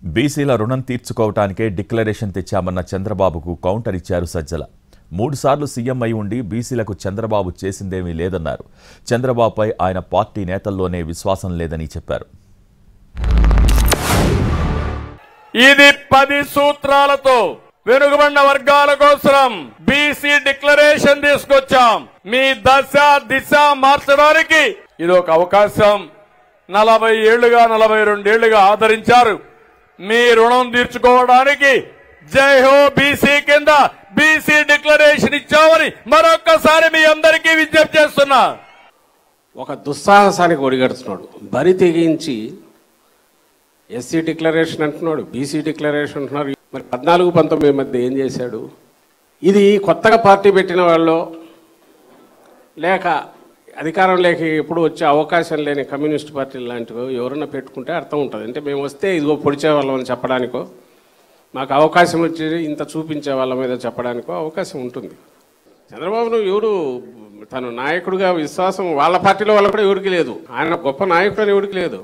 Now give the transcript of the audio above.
బీసీల రుణం తీర్చుకోవటానికే డిక్లరేషన్ తెచ్చామన్న చంద్రబాబుకు కౌంటర్ ఇచ్చారు సజ్జల. 3 సార్లు సీఎం అయి ఉండి బీసీలకు చంద్రబాబు చేసిందేమీ లేదన్నారు. చంద్రబాబుపై ఆయన పార్టీ నేతల్లోనే విశ్వాసం లేదని చెప్పారు. ఇది 10 సూత్రాలతో వెనుకబడిన వర్గాల కోసం బీసీ డిక్లరేషన్ తీసుకొచ్చాం. మీ దశ దిశ మార్చడానికి ఇది ఒక అవకాశం. 40 ఏళ్లుగా 42 ఏళ్లుగా ఆదరించారు. మీ రుణం తీర్చుకోవడానికి జై హో బీసీ కింద బీసీ డిక్లరేషన్ ఇచ్చామని మరొక్కసారి మీ అందరికీ విజ్ఞప్తి చేస్తున్నా. ఒక దుస్సాహసానికి ఒడిగడుతున్నాడు. బరి తెగించి ఎస్సీ డిక్లరేషన్ అంటున్నాడు, బీసీ డిక్లరేషన్ అంటున్నారు. మరి 14-19 మధ్య ఏం చేశాడు? ఇది కొత్తగా పార్టీ పెట్టిన వాళ్ళు లేక అధికారం లేక ఎప్పుడు వచ్చే అవకాశం లేని కమ్యూనిస్ట్ పార్టీలు లాంటివి ఎవరన్నా పెట్టుకుంటే అర్థం ఉంటుంది. అంటే మేము వస్తే ఇదిగో పొడిచే వాళ్ళం అని చెప్పడానికో, మాకు అవకాశం వచ్చి ఇంత చూపించే వాళ్ళ మీద చెప్పడానికో అవకాశం ఉంటుంది. చంద్రబాబును ఎవరు తను నాయకుడిగా విశ్వాసం వాళ్ళ పార్టీలో వాళ్ళకు కూడా ఎవరికి లేదు. ఆయన గొప్ప నాయకుడు అని ఎవరికి లేదు.